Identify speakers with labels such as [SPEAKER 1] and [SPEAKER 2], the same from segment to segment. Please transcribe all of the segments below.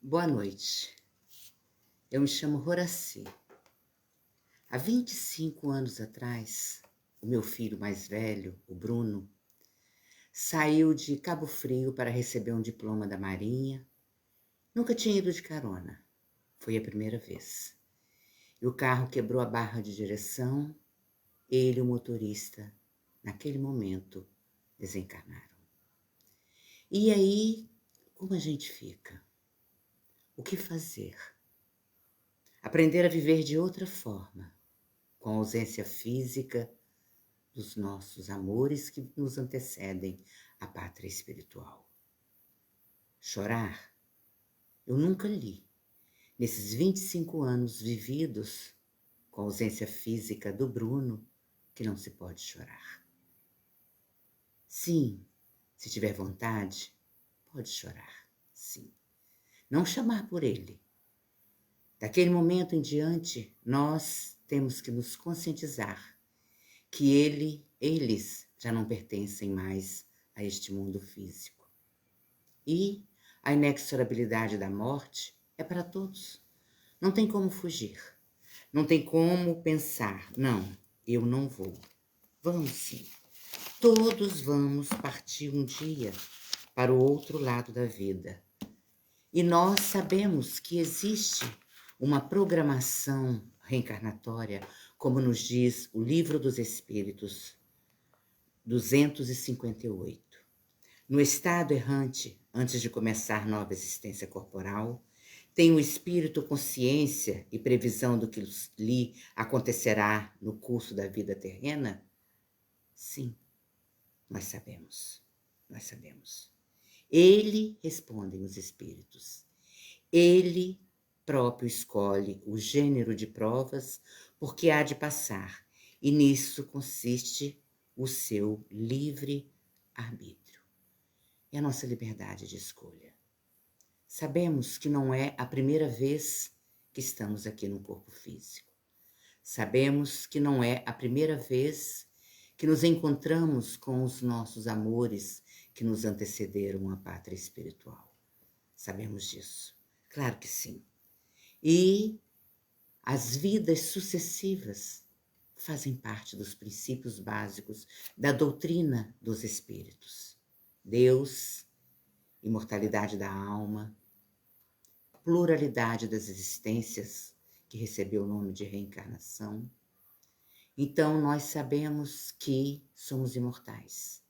[SPEAKER 1] Boa noite. Eu me chamo Horaci. Há 25 anos atrás, o meu filho mais velho, o Bruno, saiu de Cabo Frio para receber um diploma da Marinha. Nunca tinha ido de carona. Foi a primeira vez. E o carro quebrou a barra de direção. Ele e o motorista, naquele momento, desencarnaram. E aí, como a gente fica? O que fazer? Aprender a viver de outra forma, com a ausência física dos nossos amores que nos antecedem à pátria espiritual. Chorar? Eu nunca li. Nesses 25 anos vividos com a ausência física do Bruno, que não se pode chorar. Sim, se tiver vontade, pode chorar, sim. Não chamar por ele. Daquele momento em diante, nós temos que nos conscientizar que eles já não pertencem mais a este mundo físico. E a inexorabilidade da morte é para todos. Não tem como fugir. Não tem como pensar, não, eu não vou. Vamos sim. Todos vamos partir um dia para o outro lado da vida. E nós sabemos que existe uma programação reencarnatória, como nos diz o Livro dos Espíritos 258. No estado errante, antes de começar nova existência corporal, tem o espírito consciência e previsão do que lhe acontecerá no curso da vida terrena? Sim, nós sabemos. Nós sabemos. Ele, respondem os espíritos, ele próprio escolhe o gênero de provas porque há de passar, e nisso consiste o seu livre arbítrio. É a nossa liberdade de escolha. Sabemos que não é a primeira vez que estamos aqui no corpo físico. Sabemos que não é a primeira vez que nos encontramos com os nossos amores que nos antecederam à pátria espiritual. Sabemos disso. Claro que sim. E as vidas sucessivas fazem parte dos princípios básicos da doutrina dos espíritos. Deus, imortalidade da alma, pluralidade das existências, que recebeu o nome de reencarnação. Então, nós sabemos que somos imortais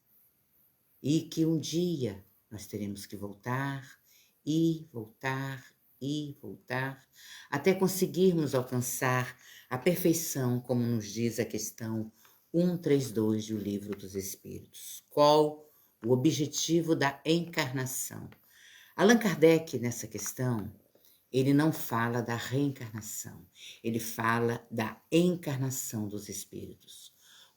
[SPEAKER 1] e que um dia nós teremos que voltar e voltar e voltar até conseguirmos alcançar a perfeição, como nos diz a questão 132 do Livro dos Espíritos. Qual o objetivo da encarnação? Allan Kardec, nessa questão, ele não fala da reencarnação, ele fala da encarnação dos espíritos.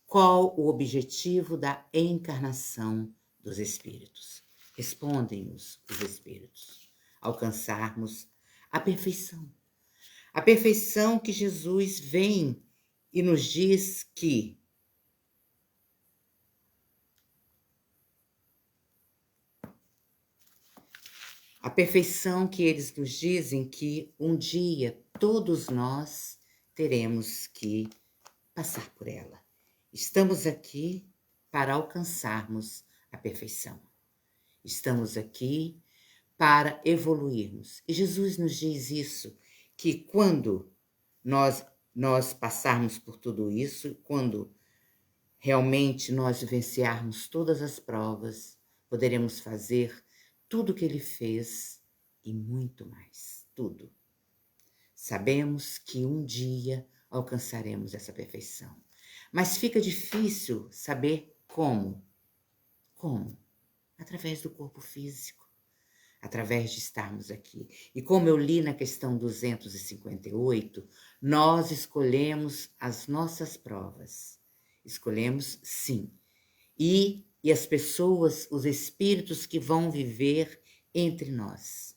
[SPEAKER 1] Qual o objetivo da encarnação dos espíritos? Respondem-nos os espíritos. Alcançarmos a perfeição. A perfeição que Jesus vem e nos diz que a perfeição que eles nos dizem que um dia todos nós teremos que passar por ela. Estamos aqui para alcançarmos a perfeição. Estamos aqui para evoluirmos. E Jesus nos diz isso, que quando nós passarmos por tudo isso, quando realmente nós vivenciarmos todas as provas, poderemos fazer tudo o que ele fez e muito mais, tudo. Sabemos que um dia alcançaremos essa perfeição, mas fica difícil saber como. Como? Através do corpo físico, através de estarmos aqui. E como eu li na questão 258, nós escolhemos as nossas provas. Escolhemos, sim. E as pessoas, os espíritos que vão viver entre nós.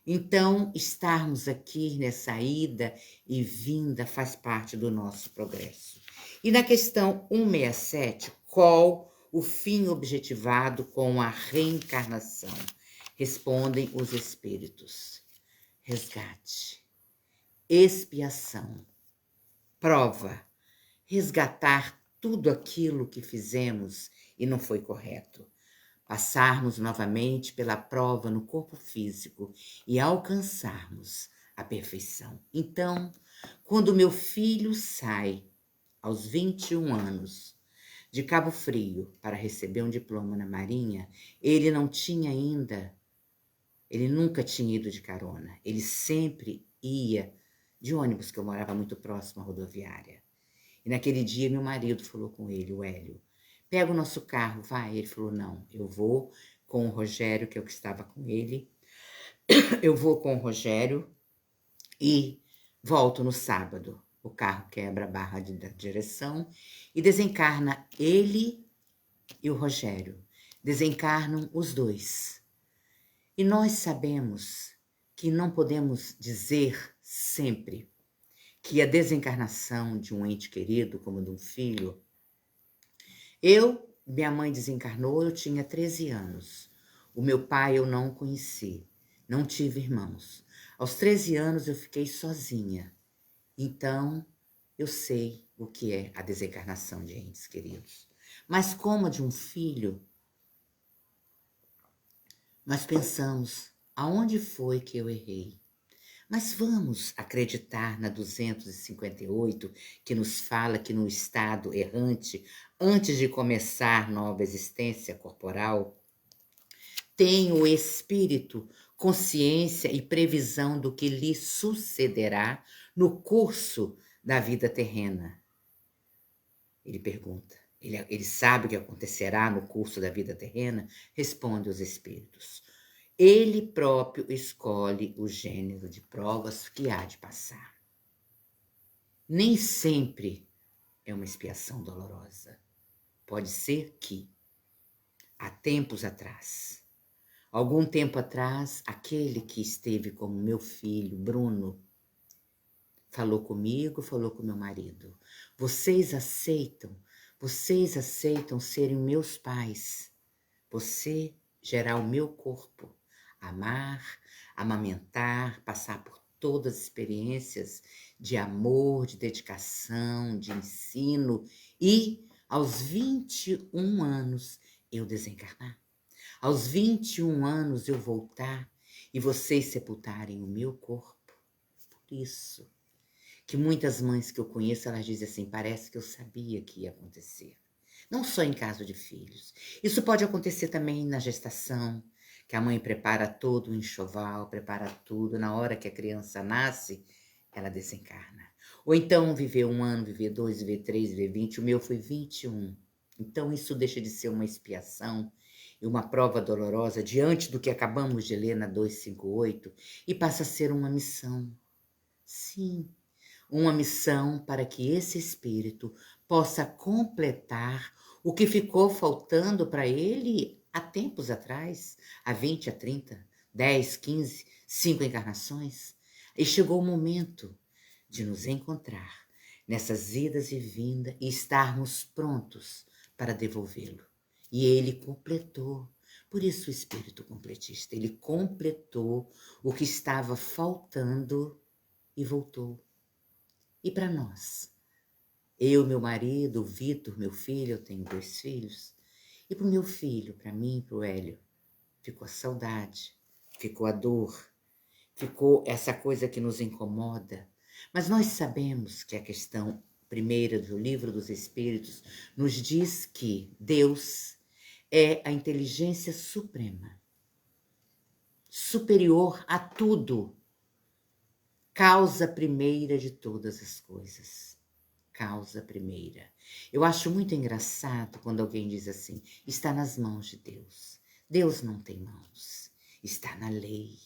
[SPEAKER 1] Então, estarmos aqui nessa ida e vinda faz parte do nosso progresso. E na questão 167, qual o fim objetivado com a reencarnação? Respondem os espíritos. resgate, expiação, prova, resgatar tudo aquilo que fizemos e não foi correto. Passarmos novamente pela prova no corpo físico e alcançarmos a perfeição. Então, quando meu filho sai aos 21 anos de Cabo Frio para receber um diploma na Marinha, ele não tinha ainda, ele nunca tinha ido de carona, ele sempre ia de ônibus, que eu morava muito próximo à rodoviária. E naquele dia meu marido falou com ele, o Hélio, pega o nosso carro, vai. Ele falou, não, eu vou com o Rogério, que é o que estava com ele, eu vou com o Rogério e volto no sábado. O carro quebra a barra da direção e desencarna ele e o Rogério. Desencarnam os dois. E nós sabemos que não podemos dizer sempre que a desencarnação de um ente querido, como de um filho... Minha mãe desencarnou, eu tinha 13 anos. O meu pai eu não conheci, não tive irmãos. Aos 13 anos eu fiquei sozinha. Então, eu sei o que é a desencarnação de entes queridos. Mas como a de um filho, nós pensamos, aonde foi que eu errei? Mas vamos acreditar na 258, que nos fala que no estado errante, antes de começar nova existência corporal, tem o espírito consciência e previsão do que lhe sucederá no curso da vida terrena. Ele pergunta, ele sabe o que acontecerá no curso da vida terrena? Responde os espíritos. Ele próprio escolhe o gênero de provas que há de passar. Nem sempre é uma expiação dolorosa. Pode ser que, há tempos atrás, algum tempo atrás, aquele que esteve como meu filho, Bruno, falou comigo, falou com meu marido. Vocês aceitam serem meus pais. Você gerar o meu corpo. Amar, amamentar, passar por todas as experiências de amor, de dedicação, de ensino e, aos 21 anos, eu desencarnar. Aos 21 anos eu voltar e vocês sepultarem o meu corpo. Por isso que muitas mães que eu conheço, elas dizem assim, parece que eu sabia que ia acontecer. Não só em caso de filhos. Isso pode acontecer também na gestação, que a mãe prepara todo o enxoval, prepara tudo, na hora que a criança nasce, ela desencarna. Ou então viver 1 ano, viver 2, viver 3, viver 20, o meu foi 21. Então isso deixa de ser uma expiação e uma prova dolorosa diante do que acabamos de ler na 258 e passa a ser uma missão. Sim, uma missão para que esse espírito possa completar o que ficou faltando para ele há tempos atrás, há 20, há 30, 10, 15, 5 encarnações. E chegou o momento de nos encontrar nessas idas e vindas e estarmos prontos para devolvê-lo. E ele completou. Por isso o espírito completista, ele completou o que estava faltando e voltou. E para nós? Eu, meu marido, o Vitor, meu filho, eu tenho 2 filhos. E para o meu filho, para mim, para o Hélio, ficou a saudade, ficou a dor, ficou essa coisa que nos incomoda. Mas nós sabemos que a questão primeira do Livro dos Espíritos nos diz que Deus é a inteligência suprema, superior a tudo, causa primeira de todas as coisas. Causa primeira. Eu acho muito engraçado quando alguém diz assim, está nas mãos de Deus. Deus não tem mãos, está na lei.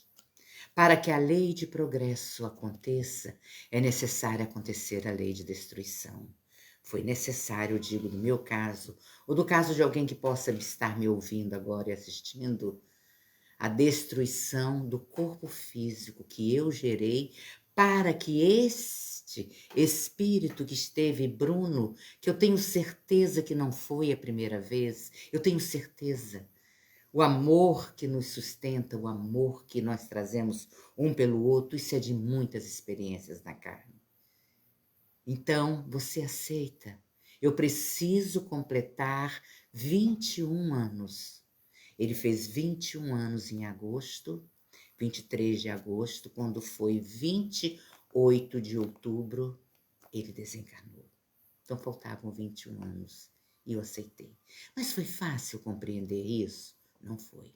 [SPEAKER 1] Para que a lei de progresso aconteça, é necessário acontecer a lei de destruição. Foi necessário, eu digo, no meu caso, ou do caso de alguém que possa estar me ouvindo agora e assistindo, a destruição do corpo físico que eu gerei para que este espírito que esteve, Bruno, que eu tenho certeza que não foi a primeira vez, eu tenho certeza, O amor que nos sustenta, o amor que nós trazemos um pelo outro, isso é de muitas experiências na carne. Então, você aceita. Eu preciso completar 21 anos. Ele fez 21 anos em agosto, 23 de agosto, quando foi 28 de outubro, ele desencarnou. Então, faltavam 21 anos e eu aceitei. Mas foi fácil compreender isso? Não foi.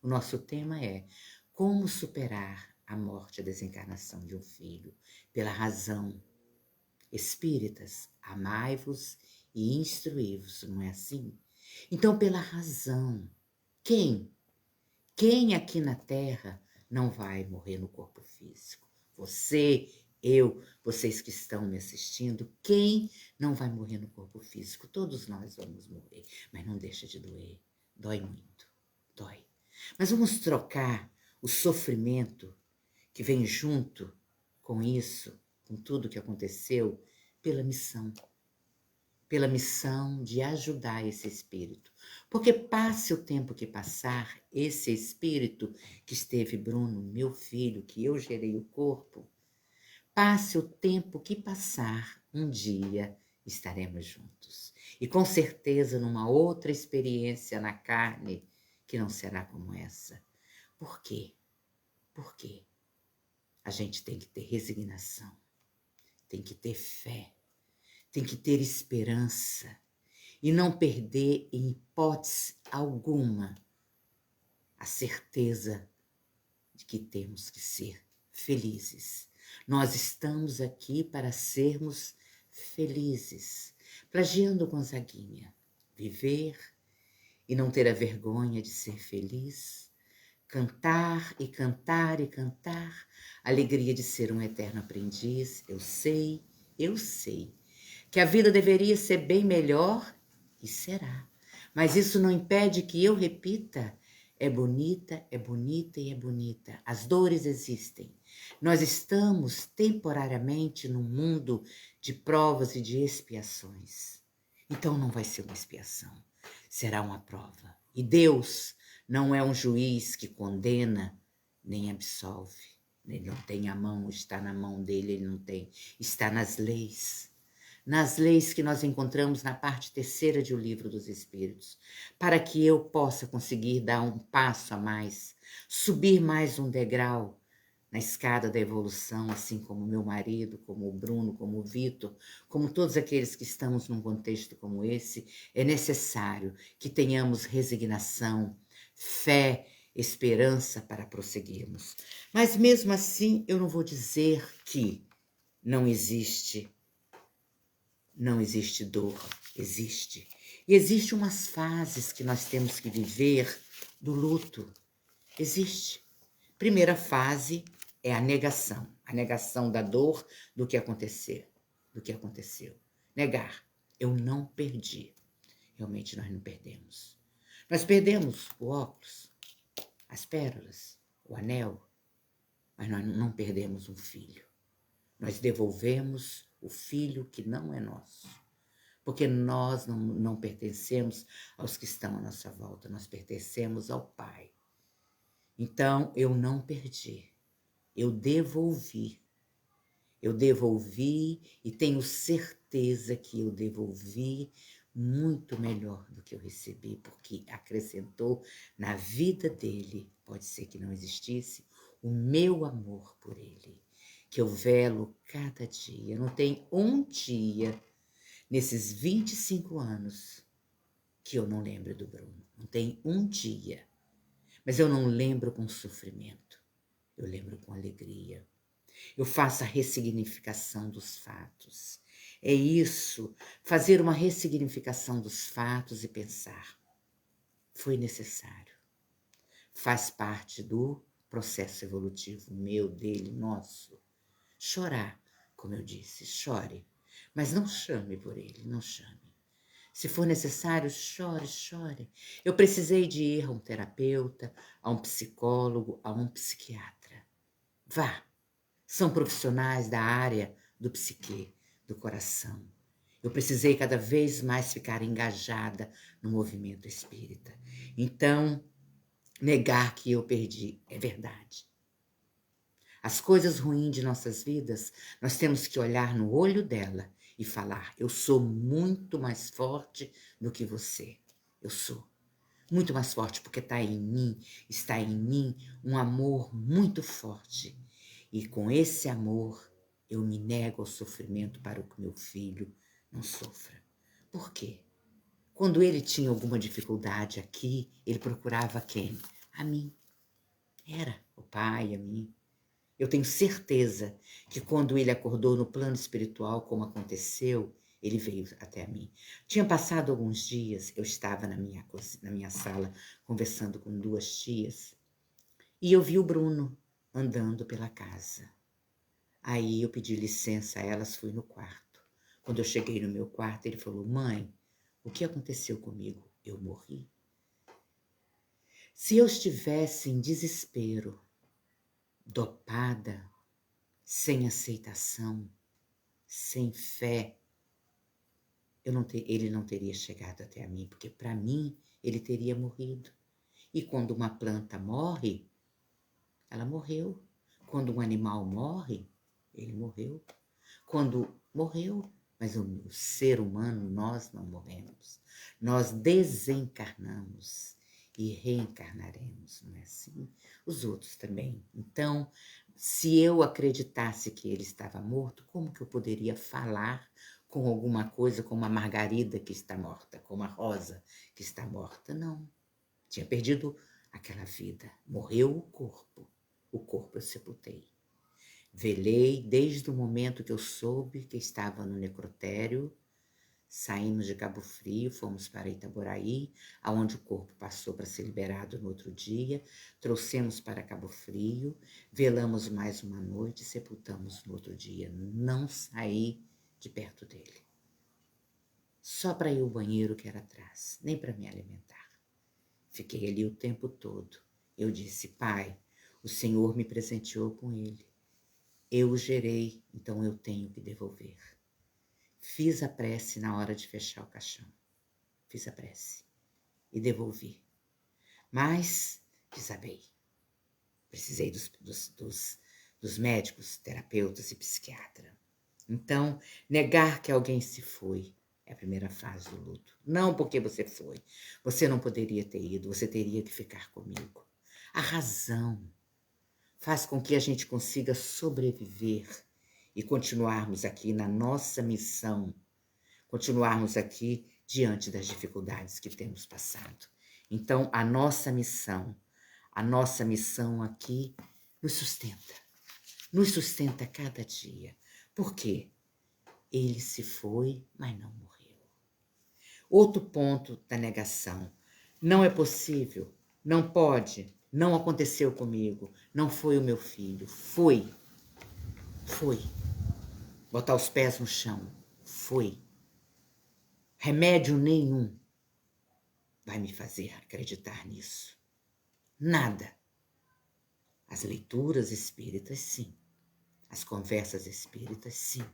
[SPEAKER 1] O nosso tema é como superar a morte e a desencarnação de um filho, pela razão. Espíritas, amai-vos e instruí-vos, não é assim? Então, pela razão, quem? Quem aqui na Terra não vai morrer no corpo físico? Você, eu, vocês que estão me assistindo, quem não vai morrer no corpo físico? Todos nós vamos morrer, mas não deixa de doer. Dói muito, dói. Mas vamos trocar o sofrimento que vem junto com isso, com tudo que aconteceu, pela missão de ajudar esse espírito. Porque passe o tempo que passar, esse espírito que esteve, Bruno, meu filho, que eu gerei o corpo, passe o tempo que passar, um dia estaremos juntos. E com certeza numa outra experiência na carne que não será como essa. Por quê? Por quê? A gente tem que ter resignação, tem que ter fé, tem que ter esperança e não perder, em hipótese alguma, a certeza de que temos que ser felizes. Nós estamos aqui para sermos felizes. Plagiando Gonzaguinha, viver e não ter a vergonha de ser feliz, cantar e cantar e cantar, a alegria de ser um eterno aprendiz. Eu sei que a vida deveria ser bem melhor e será. Mas isso não impede que eu repita: é bonita, é bonita e é bonita. As dores existem. Nós estamos temporariamente num mundo de provas e de expiações. Então não vai ser uma expiação, será uma prova. E Deus não é um juiz que condena nem absolve. Ele não tem a mão, está na mão dele, ele não tem. Está nas leis. Nas leis que nós encontramos na parte terceira de O Livro dos Espíritos, para que eu possa conseguir dar um passo a mais, subir mais um degrau na escada da evolução, assim como meu marido, como o Bruno, como o Vitor, como todos aqueles que estamos num contexto como esse, é necessário que tenhamos resignação, fé, esperança para prosseguirmos. Mas mesmo assim, eu não vou dizer que não existe dor, existe. E existe umas fases que nós temos que viver do luto. Existe. Primeira fase é a negação da dor do que aconteceu, Negar. Eu não perdi. Realmente nós não perdemos. Nós perdemos o óculos, as pérolas, o anel, mas nós não perdemos um filho. Nós devolvemos o filho que não é nosso. Porque nós não pertencemos aos que estão à nossa volta, nós pertencemos ao Pai. Então, eu não perdi, eu devolvi. Eu devolvi e tenho certeza que eu devolvi muito melhor do que eu recebi, porque acrescentou na vida dele, pode ser que não existisse, o meu amor por ele, que eu velo cada dia. Não tem um dia nesses 25 anos que eu não lembro do Bruno. Não tem um dia. Mas eu não lembro com sofrimento. Eu lembro com alegria. Eu faço a ressignificação dos fatos. É isso, fazer uma ressignificação dos fatos e pensar. Foi necessário. Faz parte do processo evolutivo meu, dele, nosso. Chorar, como eu disse, chore. Mas não chame por ele, não chame. Se for necessário, chore, chore. Eu precisei de ir a um terapeuta, a um psicólogo, a um psiquiatra. Vá. São profissionais da área do psique, do coração. Eu precisei cada vez mais ficar engajada no movimento espírita. Então, negar que eu perdi. É verdade. As coisas ruins de nossas vidas, nós temos que olhar no olho dela e falar: eu sou muito mais forte do que você. Eu sou muito mais forte porque está em mim um amor muito forte. E com esse amor, eu me nego ao sofrimento para que meu filho não sofra. Por quê? Quando ele tinha alguma dificuldade aqui, ele procurava quem? A mim. Era o pai, a mim. Eu tenho certeza que quando ele acordou no plano espiritual, como aconteceu, ele veio até a mim. Tinha passado alguns dias, eu estava na minha sala conversando com duas tias e eu vi o Bruno andando pela casa. Aí eu pedi licença a elas, fui no quarto. Quando eu cheguei no meu quarto, ele falou: mãe, o que aconteceu comigo? Eu morri. Se eu estivesse em desespero, dopada, sem aceitação, sem fé, ele não teria chegado até a mim, porque para mim ele teria morrido. E quando uma planta morre, ela morreu. Quando um animal morre, ele morreu. Quando morreu, mas o ser humano, nós não morremos. Nós desencarnamos e reencarnaremos, não é assim? Os outros também. Então, se eu acreditasse que ele estava morto, como que eu poderia falar com alguma coisa como a Margarida que está morta, como a Rosa que está morta? Não. Tinha perdido aquela vida. Morreu o corpo eu sepultei. Velei desde o momento que eu soube que estava no necrotério. Saímos de Cabo Frio, fomos para Itaboraí, aonde o corpo passou para ser liberado no outro dia. Trouxemos para Cabo Frio, velamos mais uma noite, sepultamos no outro dia. Não saí de perto dele. Só para ir ao banheiro que era atrás, nem para me alimentar. Fiquei ali o tempo todo. Eu disse: pai, o Senhor me presenteou com ele. Eu o gerei, então eu tenho que devolver. Fiz a prece na hora de fechar o caixão. Fiz a prece e devolvi. Mas desabei. Precisei dos médicos, terapeutas e psiquiatra. Então, negar que alguém se foi é a primeira fase do luto. Não porque você foi. Você não poderia ter ido, você teria que ficar comigo. A razão faz com que a gente consiga sobreviver e continuarmos aqui na nossa missão, continuarmos aqui diante das dificuldades que temos passado. Então, a nossa missão aqui nos sustenta cada dia. Por quê? Ele se foi, mas não morreu. Outro ponto da negação. Não é possível, não pode, não aconteceu comigo, não foi o meu filho. Foi. Botar os pés no chão. Foi. Remédio nenhum vai me fazer acreditar nisso. Nada. As leituras espíritas, sim. As conversas espíritas, sim.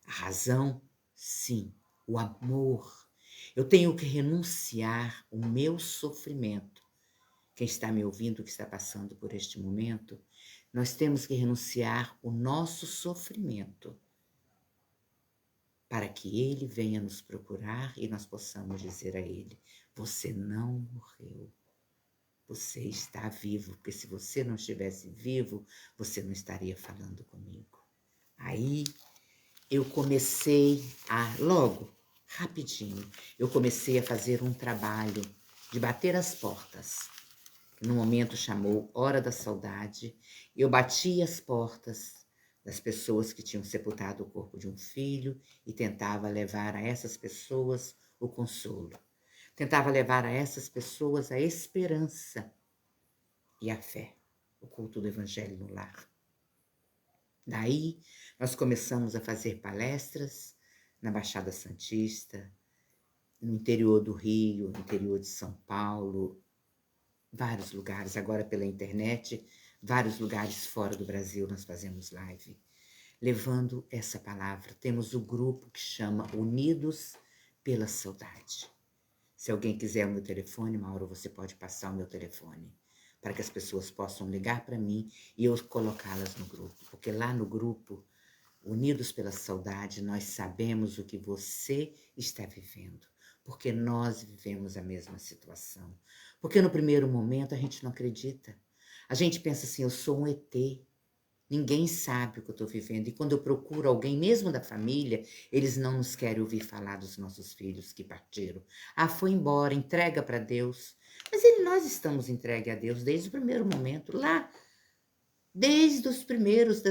[SPEAKER 1] A razão, sim. O amor. Eu tenho que renunciar o meu sofrimento. Quem está me ouvindo, que está passando por este momento, nós temos que renunciar o nosso sofrimento para que ele venha nos procurar e nós possamos dizer a ele: você não morreu, você está vivo, porque se você não estivesse vivo, você não estaria falando comigo. Aí eu comecei logo, rapidinho, eu comecei a fazer um trabalho de bater as portas. No momento chamou Hora da Saudade, eu bati as portas das pessoas que tinham sepultado o corpo de um filho e tentava levar a essas pessoas o consolo. Tentava levar a essas pessoas a esperança e a fé, o culto do Evangelho no lar. Daí, nós começamos a fazer palestras na Baixada Santista, no interior do Rio, no interior de São Paulo, vários lugares, agora pela internet, vários lugares fora do Brasil nós fazemos live, levando essa palavra. Temos o grupo que chama Unidos pela Saudade. Se alguém quiser o meu telefone, Mauro, você pode passar o meu telefone. para que as pessoas possam ligar para mim e eu colocá-las no grupo. Porque lá no grupo, Unidos pela Saudade, nós sabemos o que você está vivendo. Porque nós vivemos a mesma situação. Porque no primeiro momento a gente não acredita. A gente pensa assim, eu sou um ET. Ninguém sabe o que eu estou vivendo. E quando eu procuro alguém, mesmo da família, eles não nos querem ouvir falar dos nossos filhos que partiram. Ah, foi embora, entrega para Deus. Mas nós estamos entregue a Deus desde o primeiro momento, lá, desde os primeiros,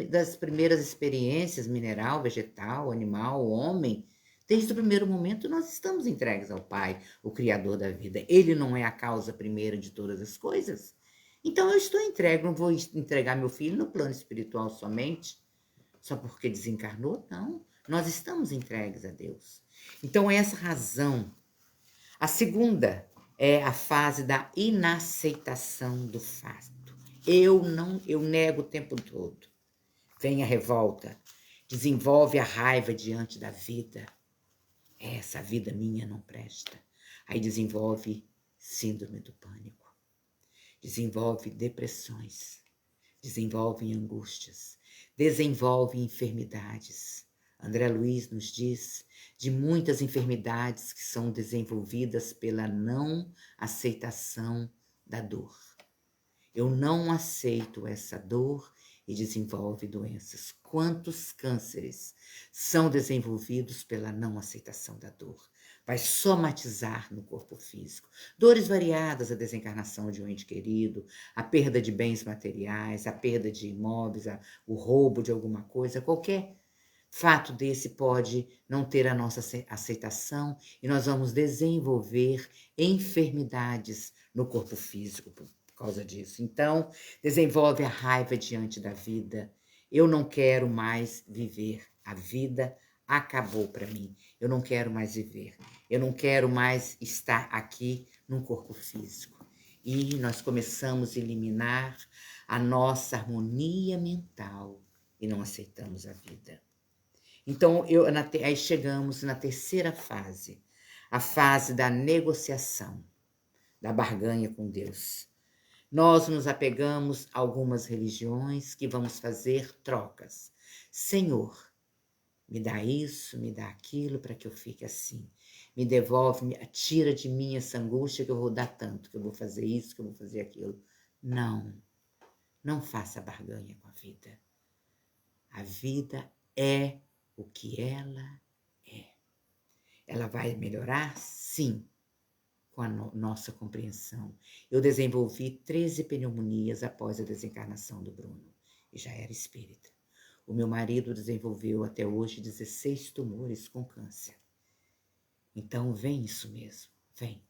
[SPEAKER 1] das primeiras experiências, mineral, vegetal, animal, homem. Desde o primeiro momento, nós estamos entregues ao Pai, o Criador da vida. Ele não é a causa primeira de todas as coisas? Então, eu estou entregue, não vou entregar meu filho no plano espiritual somente, só porque desencarnou, não. Nós estamos entregues a Deus. Então, é essa razão. A segunda é a fase da inaceitação do fato. Eu nego o tempo todo. Vem a revolta, desenvolve a raiva diante da vida. Essa vida minha não presta. Aí desenvolve síndrome do pânico, desenvolve depressões, desenvolve angústias, desenvolve enfermidades. André Luiz nos diz de muitas enfermidades que são desenvolvidas pela não aceitação da dor. Eu não aceito essa dor e desenvolve doenças. Quantos cânceres são desenvolvidos pela não aceitação da dor? Vai somatizar no corpo físico. Dores variadas, a desencarnação de um ente querido, a perda de bens materiais, a perda de imóveis, o roubo de alguma coisa, qualquer fato desse pode não ter a nossa aceitação e nós vamos desenvolver enfermidades no corpo físico por causa disso. Então, desenvolve a raiva diante da vida. Eu não quero mais viver. A vida acabou para mim. Eu não quero mais viver. Eu não quero mais estar aqui num corpo físico. E nós começamos a eliminar a nossa harmonia mental e não aceitamos a vida. Então, aí chegamos na terceira fase, a fase da negociação, da barganha com Deus. Nós nos apegamos a algumas religiões que vamos fazer trocas. Senhor, me dá isso, me dá aquilo para que eu fique assim. Me devolve, tira de mim essa angústia que eu vou dar tanto, que eu vou fazer isso, que eu vou fazer aquilo. Não, não faça barganha com a vida. A vida é o que ela é. Ela vai melhorar? Sim, com a nossa compreensão. Eu desenvolvi 13 pneumonias após a desencarnação do Bruno, e já era espírita. O meu marido desenvolveu até hoje 16 tumores com câncer. Então, vem isso mesmo, vem.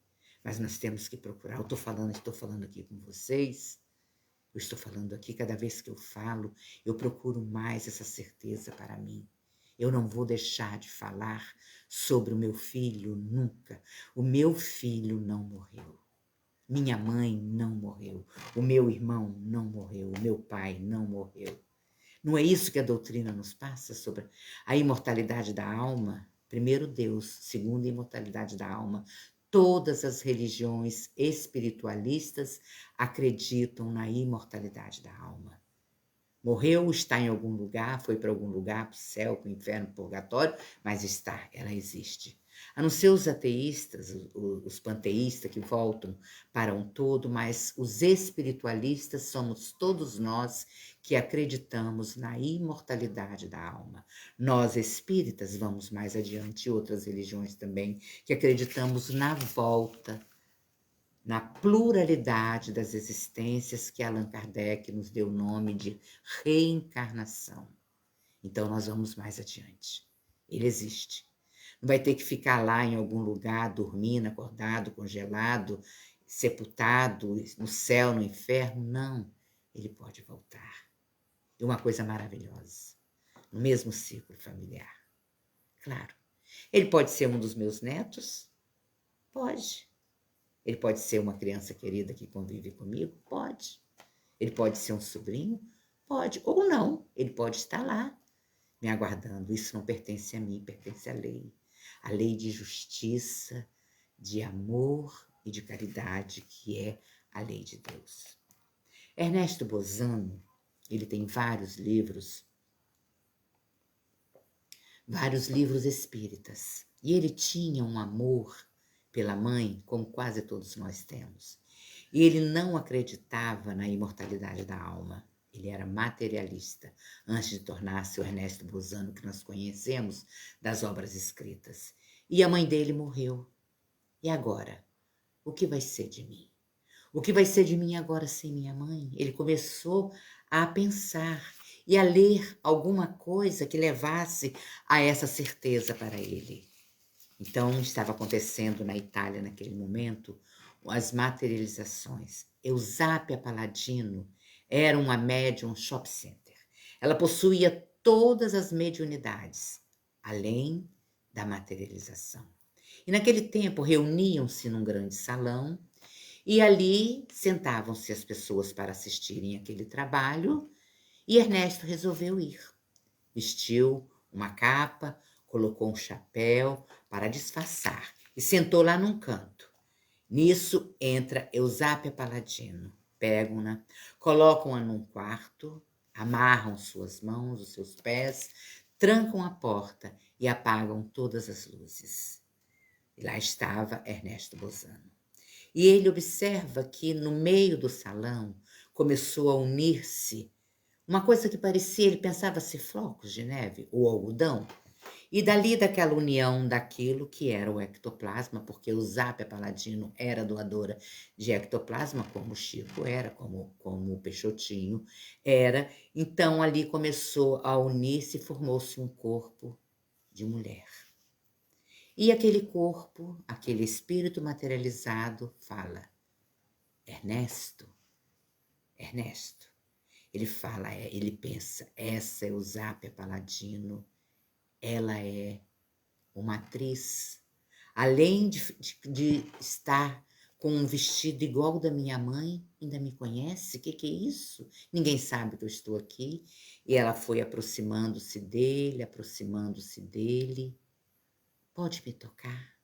[SPEAKER 1] Mas nós temos que procurar. Estou falando aqui com vocês, eu estou falando aqui, cada vez que eu falo, eu procuro mais essa certeza para mim. Eu não vou deixar de falar sobre o meu filho nunca. O meu filho não morreu. Minha mãe não morreu. O meu irmão não morreu. O meu pai não morreu. Não é isso que a doutrina nos passa sobre a imortalidade da alma? Primeiro Deus, segundo a imortalidade da alma. Todas as religiões espiritualistas acreditam na imortalidade da alma. Morreu, está em algum lugar, foi para algum lugar, para o céu, para o inferno, para o purgatório, mas está, ela existe. A não ser os ateístas, os panteístas que voltam para um todo, mas os espiritualistas somos todos nós que acreditamos na imortalidade da alma. Nós espíritas, vamos mais adiante, outras religiões também, que acreditamos na volta, na pluralidade das existências que Allan Kardec nos deu o nome de reencarnação. Então, nós vamos mais adiante. Ele existe. Não vai ter que ficar lá em algum lugar, dormindo, acordado, congelado, sepultado, no céu, no inferno. Não, ele pode voltar. E uma coisa maravilhosa, no mesmo ciclo familiar. Claro, ele pode ser um dos meus netos? Pode. Ele pode ser uma criança querida que convive comigo? Pode. Ele pode ser um sobrinho? Pode. Ou não, ele pode estar lá, me aguardando. Isso não pertence a mim, pertence à lei. A lei de justiça, de amor e de caridade, que é a lei de Deus. Ernesto Bozano, ele tem vários livros espíritas. E ele tinha um amor pela mãe, como quase todos nós temos. E ele não acreditava na imortalidade da alma. Ele era materialista, antes de tornar-se o Ernesto Bozano que nós conhecemos das obras escritas. E a mãe dele morreu. E agora? O que vai ser de mim? O que vai ser de mim agora sem minha mãe? Ele começou a pensar e a ler alguma coisa que levasse a essa certeza para ele. Então, estava acontecendo na Itália, naquele momento, as materializações. Eusápia Paladino era uma médium shop center. Ela possuía todas as mediunidades, além da materialização. E naquele tempo reuniam-se num grande salão e ali sentavam-se as pessoas para assistirem aquele trabalho e Ernesto resolveu ir. Vestiu uma capa, colocou um chapéu para disfarçar e sentou lá num canto. Nisso entra Eusápia Paladino. Pegam-na, colocam-a num quarto, amarram suas mãos, os seus pés, trancam a porta e apagam todas as luzes. E lá estava Ernesto Bozano. E ele observa que no meio do salão começou a unir-se uma coisa que parecia, ele pensava ser flocos de neve ou algodão, e dali daquela união daquilo que era o ectoplasma, porque o Zápia Paladino era doadora de ectoplasma, como o Chico era, como o Peixotinho era, então ali começou a unir-se e formou-se um corpo de mulher. E aquele corpo, aquele espírito materializado fala, Ernesto, Ernesto. Ele fala, ele pensa, essa é Eusápia Paladino, ela é uma atriz. Além de estar com um vestido igual ao da minha mãe, ainda me conhece? O que é isso? Ninguém sabe que eu estou aqui. E ela foi aproximando-se dele. Pode me tocar?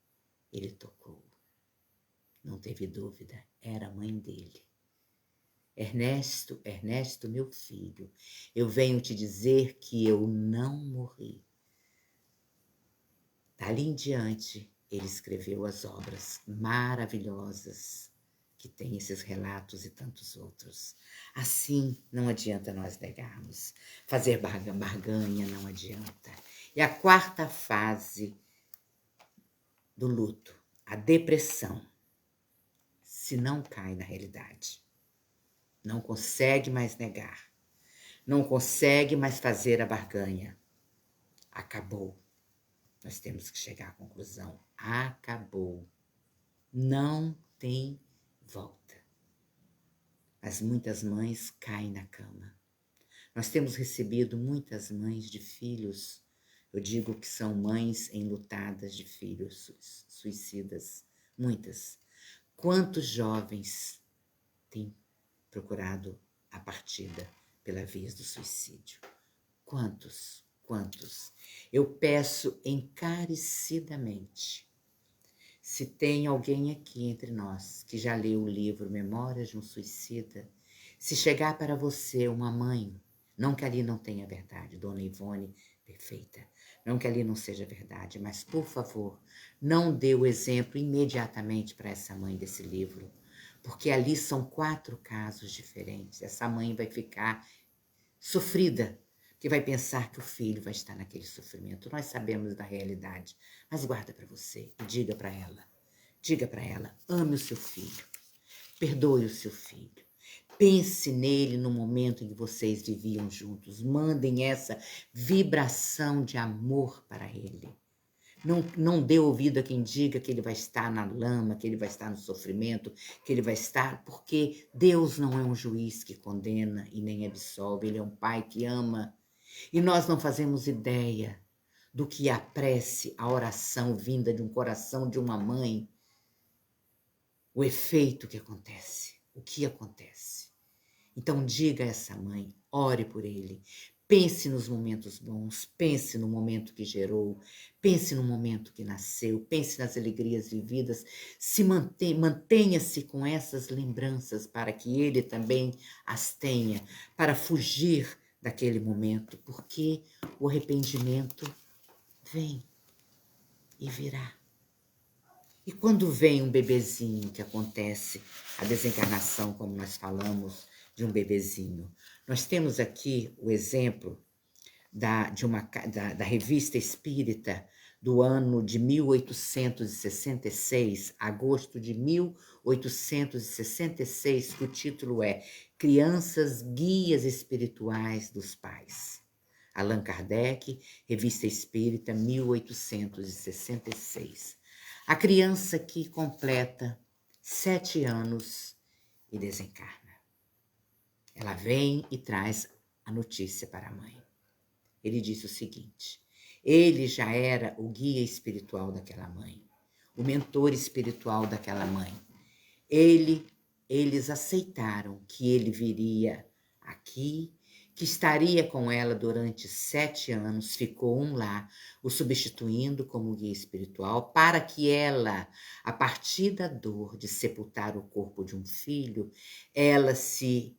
[SPEAKER 1] Ele tocou. Não teve dúvida, era a mãe dele. Ernesto, Ernesto, meu filho, eu venho te dizer que eu não morri. Dali em diante, ele escreveu as obras maravilhosas que tem esses relatos e tantos outros. Assim, não adianta nós negarmos. Fazer barganha não adianta. E a quarta fase do luto, a depressão, se não cai na realidade. Não consegue mais negar. Não consegue mais fazer a barganha. Acabou. Nós temos que chegar à conclusão. Acabou. Não tem volta. Mas muitas mães caem na cama. Nós temos recebido muitas mães de filhos, eu digo que são mães enlutadas de filhos suicidas, muitas. Quantos jovens têm procurado a partida pela via do suicídio? Quantos? Eu peço encarecidamente, se tem alguém aqui entre nós que já leu o livro Memórias de um Suicida, se chegar para você uma mãe, não que ali não tenha verdade, Dona Ivone, perfeita, não que ali não seja verdade, mas, por favor, não dê o exemplo imediatamente para essa mãe desse livro, porque ali são 4 casos diferentes. Essa mãe vai ficar sofrida, que vai pensar que o filho vai estar naquele sofrimento. Nós sabemos da realidade, mas guarda para você e diga para ela, ame o seu filho, perdoe o seu filho, pense nele no momento em que vocês viviam juntos, mandem essa vibração de amor para ele. Não dê ouvido a quem diga que ele vai estar na lama, que ele vai estar no sofrimento, que ele vai estar... Porque Deus não é um juiz que condena e nem absolve. Ele é um pai que ama. E nós não fazemos ideia do que a prece, a oração vinda de um coração de uma mãe, o efeito que acontece, o que acontece. Então diga a essa mãe, ore por ele, pense nos momentos bons, pense no momento que gerou, pense no momento que nasceu, pense nas alegrias vividas, mantenha-se com essas lembranças para que ele também as tenha, para fugir daquele momento, porque o arrependimento vem e virá. E quando vem um bebezinho, que acontece a desencarnação, como nós falamos, de um bebezinho, nós temos aqui o exemplo da Revista Espírita do ano de 1866, agosto de 1866, que o título é Crianças Guias Espirituais dos Pais. Allan Kardec, Revista Espírita, 1866. A criança que completa 7 anos e desencarna. Ela vem e traz a notícia para a mãe. Ele disse o seguinte: ele já era o guia espiritual daquela mãe, o mentor espiritual daquela mãe. Eles aceitaram que ele viria aqui, que estaria com ela durante 7 anos, ficou um lá, o substituindo como guia espiritual, para que ela, a partir da dor de sepultar o corpo de um filho, ela se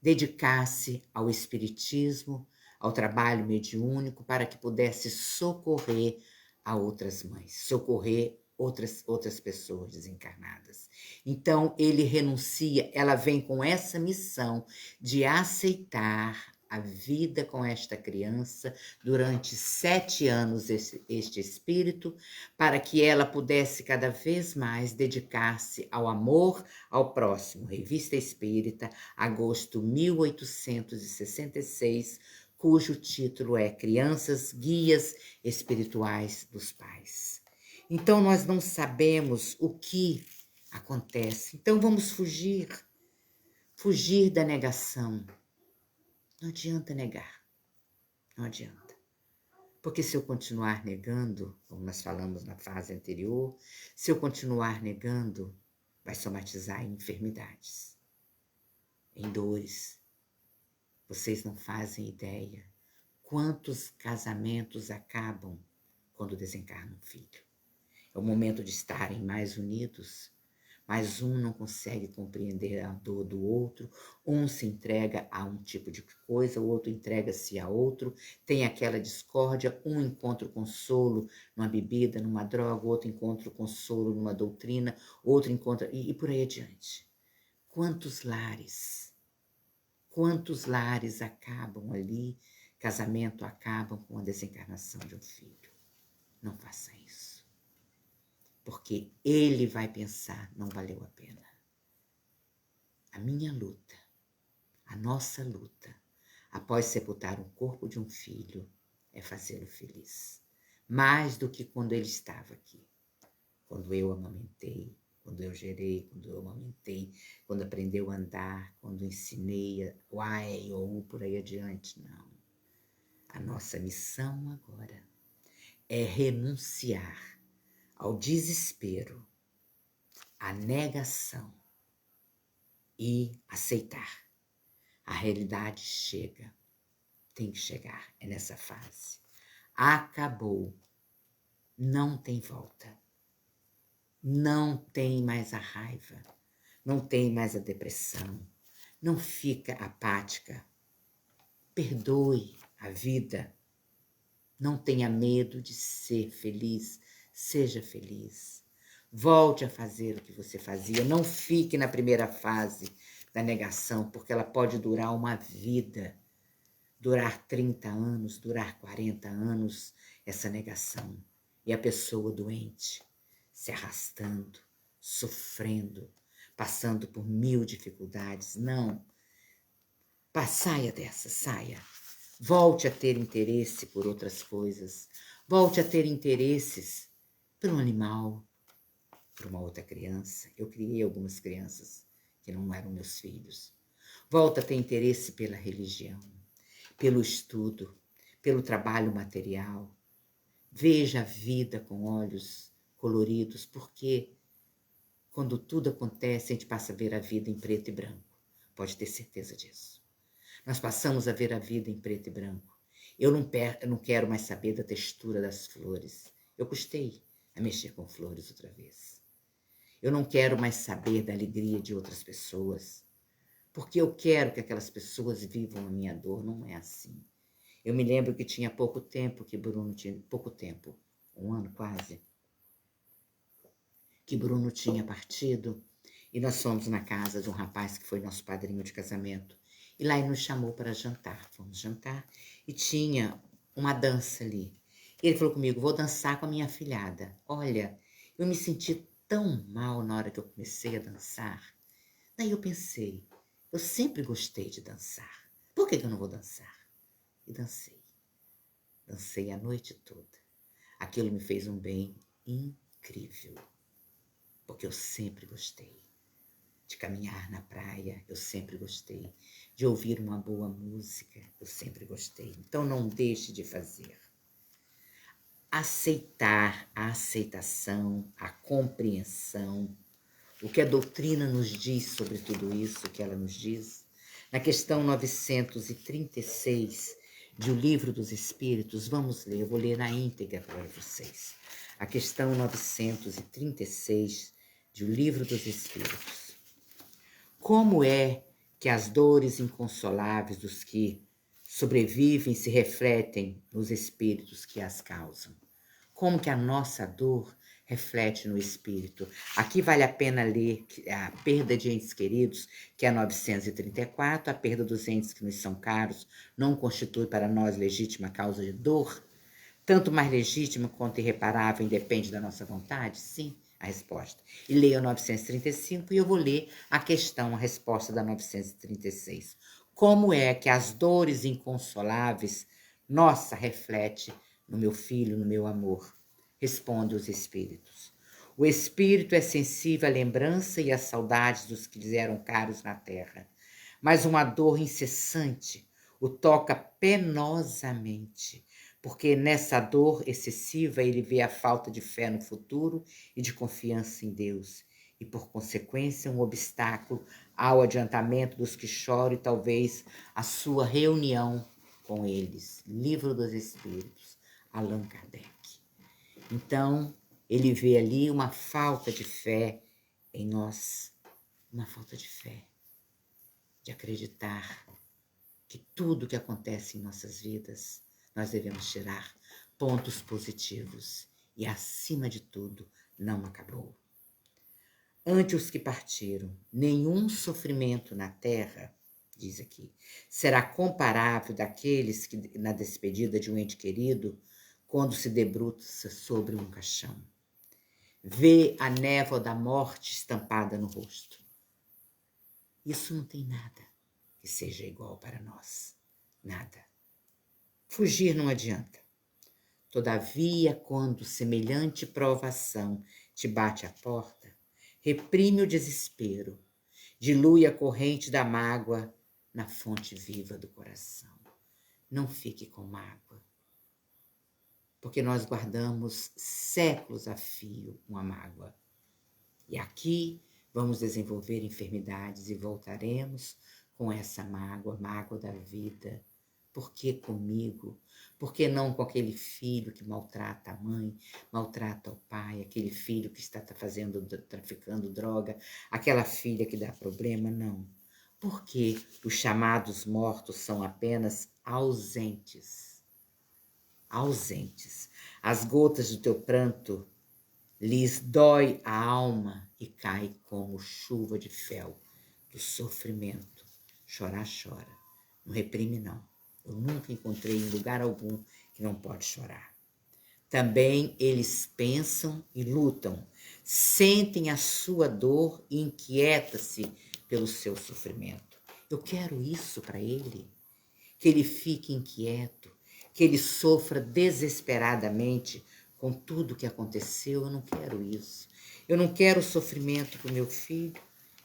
[SPEAKER 1] dedicasse ao espiritismo, ao trabalho mediúnico, para que pudesse socorrer a outras mães, socorrer outras pessoas desencarnadas. Então, ele renuncia, ela vem com essa missão de aceitar a vida com esta criança durante 7 anos, este espírito, para que ela pudesse cada vez mais dedicar-se ao amor ao próximo. Revista Espírita, agosto 1866, cujo título é Crianças Guias Espirituais dos Pais. Então, nós não sabemos o que acontece. Então, vamos fugir da negação. Não adianta negar, não adianta. Porque se eu continuar negando, como nós falamos na fase anterior, se eu continuar negando, vai somatizar em enfermidades, em dores. Vocês não fazem ideia quantos casamentos acabam quando desencarna um filho. É o momento de estarem mais unidos, mas um não consegue compreender a dor do outro, um se entrega a um tipo de coisa, o outro entrega-se a outro, tem aquela discórdia, um encontra o consolo numa bebida, numa droga, outro encontra o consolo numa doutrina, outro encontra... e por aí adiante. Quantos lares acabam ali, casamento acabam com a desencarnação de um filho. Não faça isso. Porque ele vai pensar, não valeu a pena. A minha luta, a nossa luta, após sepultar o corpo de um filho, é fazê-lo feliz. Mais do que quando ele estava aqui. Quando eu amamentei, quando eu gerei, quando eu amamentei, quando aprendeu a andar, quando ensinei o ai ou por aí adiante. Não. A nossa missão agora é renunciar ao desespero, à negação e aceitar. A realidade chega, tem que chegar, é nessa fase. Acabou, não tem volta. Não tem mais a raiva, não tem mais a depressão, não fica apática. Perdoe a vida, não tenha medo de ser feliz, seja feliz. Volte a fazer o que você fazia, não fique na primeira fase da negação, porque ela pode durar uma vida, durar 30 anos, durar 40 anos, essa negação. E a pessoa doente, se arrastando, sofrendo, passando por 1000 dificuldades. Não, saia dessa, saia. Volte a ter interesse por outras coisas. Volte a ter interesses por um animal, por uma outra criança. Eu criei algumas crianças que não eram meus filhos. Volta a ter interesse pela religião, pelo estudo, pelo trabalho material. Veja a vida com olhos coloridos, porque quando tudo acontece, a gente passa a ver a vida em preto e branco. Pode ter certeza disso. Nós passamos a ver a vida em preto e branco. Eu não quero mais saber da textura das flores. Eu custei a mexer com flores outra vez. Eu não quero mais saber da alegria de outras pessoas, porque eu quero que aquelas pessoas vivam a minha dor. Não é assim. Eu me lembro que tinha pouco tempo que Bruno tinha... Pouco tempo, um ano quase, que Bruno tinha partido, e nós fomos na casa de um rapaz que foi nosso padrinho de casamento. E lá ele nos chamou para jantar. Fomos jantar e tinha uma dança ali. E ele falou comigo, vou dançar com a minha afilhada. Olha, eu me senti tão mal na hora que eu comecei a dançar. Daí eu pensei, eu sempre gostei de dançar. Por que eu não vou dançar? E dancei. Dancei a noite toda. Aquilo me fez um bem incrível. Porque eu sempre gostei de caminhar na praia, eu sempre gostei. De ouvir uma boa música, eu sempre gostei. Então não deixe de fazer. Aceitar a aceitação, a compreensão, o que a doutrina nos diz sobre tudo isso, o que ela nos diz. Na questão 936 de O Livro dos Espíritos, vamos ler, eu vou ler na íntegra para vocês. A questão 936 de O Livro dos Espíritos. Como é que as dores inconsoláveis dos que sobrevivem se refletem nos espíritos que as causam? Como que a nossa dor reflete no espírito? Aqui vale a pena ler a perda de entes queridos, que é a 934, a perda dos entes que nos são caros não constitui para nós legítima causa de dor? Tanto mais legítima quanto irreparável independe da nossa vontade? Sim, a resposta. E leia o 935 e eu vou ler a questão, a resposta da 936. Como é que as dores inconsoláveis, nossa, reflete no meu filho, no meu amor? Responde os espíritos. O espírito é sensível à lembrança e às saudades dos que lhes eram caros na terra, mas uma dor incessante o toca penosamente, porque nessa dor excessiva ele vê a falta de fé no futuro e de confiança em Deus, e por consequência um obstáculo ao adiantamento dos que choram e talvez a sua reunião com eles. Livro dos Espíritos, Allan Kardec. Então, ele vê ali uma falta de fé em nós, uma falta de fé, de acreditar que tudo que acontece em nossas vidas, nós devemos tirar pontos positivos e, acima de tudo, não acabou. Ante os que partiram, nenhum sofrimento na terra, diz aqui, será comparável daqueles que, na despedida de um ente querido, quando se debruça sobre um caixão, vê a névoa da morte estampada no rosto. Isso não tem nada que seja igual para nós. Nada. Fugir não adianta. Todavia, quando semelhante provação te bate à porta, reprime o desespero, dilui a corrente da mágoa na fonte viva do coração. Não fique com mágoa, porque nós guardamos séculos a fio uma mágoa. E aqui vamos desenvolver enfermidades e voltaremos com essa mágoa, mágoa da vida. Por que comigo? Por que não com aquele filho que maltrata a mãe, maltrata o pai, aquele filho que está traficando droga, aquela filha que dá problema? Não. Porque os chamados mortos são apenas ausentes. Ausentes. As gotas do teu pranto lhes dói a alma e cai como chuva de fel do sofrimento. Chorar, chora. Não reprime, não. Eu nunca encontrei em lugar algum que não pode chorar. Também eles pensam e lutam, sentem a sua dor e inquieta-se pelo seu sofrimento. Eu quero isso para ele, que ele fique inquieto, que ele sofra desesperadamente com tudo que aconteceu. Eu não quero isso. Eu não quero sofrimento para o meu filho.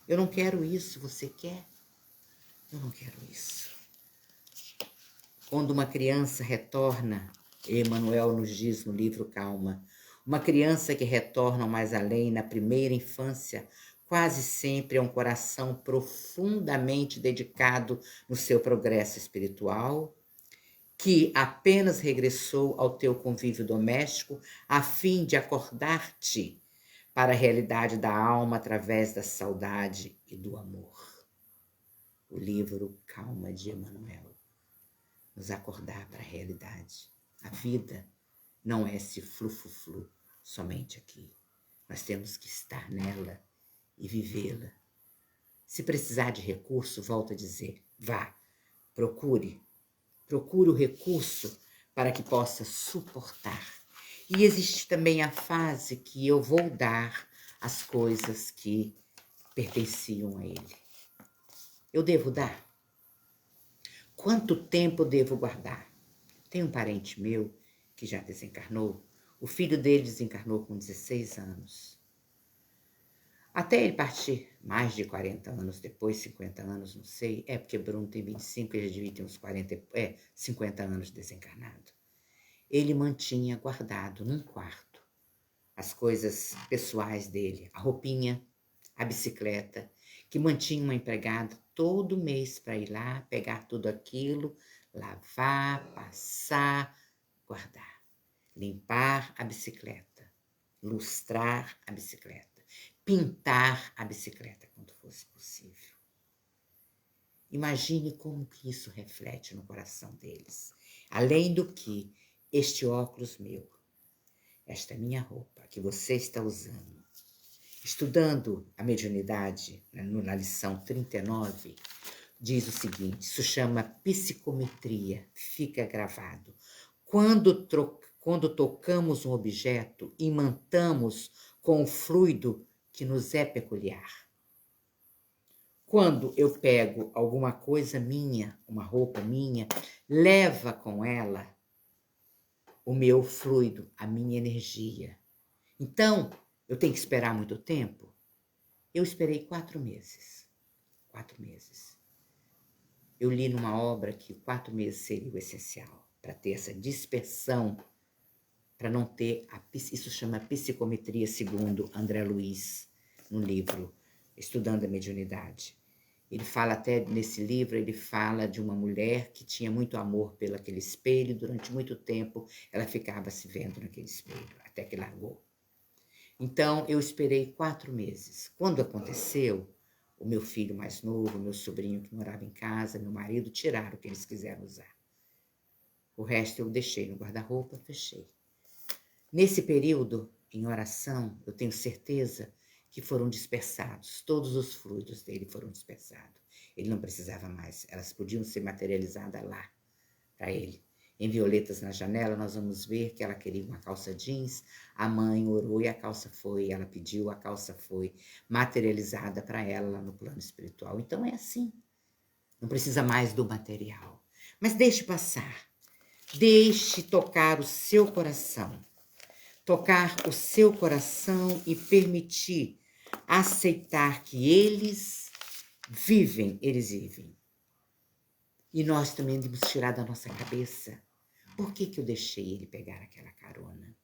[SPEAKER 1] Eu não quero isso. Você quer? Eu não quero isso. Quando uma criança retorna, Emmanuel nos diz no livro Calma, uma criança que retorna ao mais além na primeira infância, quase sempre é um coração profundamente dedicado no seu progresso espiritual, que apenas regressou ao teu convívio doméstico a fim de acordar-te para a realidade da alma através da saudade e do amor. O livro Calma de Emmanuel nos acordar para a realidade. A vida não é esse flu-flu-flu somente aqui. Nós temos que estar nela e vivê-la. Se precisar de recurso, volto a dizer, vá, procure o recurso para que possa suportar. E existe também a fase que eu vou dar as coisas que pertenciam a ele. Eu devo dar? Quanto tempo devo guardar? Tem um parente meu que já desencarnou. O filho dele desencarnou com 16 anos. Até ele partir, mais de 40 anos depois, 50 anos, não sei. É porque Bruno tem 25, ele já devia ter uns 50 anos desencarnado. Ele mantinha guardado num quarto as coisas pessoais dele, a roupinha, a bicicleta, que mantinha uma empregada todo mês para ir lá, pegar tudo aquilo, lavar, passar, guardar, limpar a bicicleta, lustrar a bicicleta, pintar a bicicleta quando fosse possível. Imagine como que isso reflete no coração deles. Além do que, este óculos meu, esta minha roupa que você está usando, estudando a mediunidade, na lição 39, diz o seguinte, isso chama psicometria, fica gravado. Quando tocamos um objeto, imantamos com o fluido que nos é peculiar. Quando eu pego alguma coisa minha, uma roupa minha, leva com ela o meu fluido, a minha energia. Então, eu tenho que esperar muito tempo? Eu esperei 4 meses. 4 meses. Eu li numa obra que 4 meses seria o essencial para ter essa dispersão, para não ter, isso chama psicometria, segundo André Luiz, no livro Estudando a Mediunidade. Ele fala até, nesse livro, ele fala de uma mulher que tinha muito amor pelo aquele espelho, e durante muito tempo ela ficava se vendo naquele espelho, até que largou. Então, eu esperei 4 meses. Quando aconteceu, o meu filho mais novo, meu sobrinho que morava em casa, meu marido, tiraram o que eles quiseram usar. O resto eu deixei no guarda-roupa, fechei. Nesse período, em oração, eu tenho certeza que foram dispersados, todos os fluidos dele foram dispersados. Ele não precisava mais, elas podiam ser materializadas lá, para ele. Em Violetas na Janela, nós vamos ver que ela queria uma calça jeans, a mãe orou e a calça foi, ela pediu, a calça foi materializada para ela lá no plano espiritual. Então é assim, não precisa mais do material. Mas deixe passar, deixe tocar o seu coração. Tocar o seu coração e permitir aceitar que eles vivem. E nós também devemos tirar da nossa cabeça, por que eu deixei ele pegar aquela carona?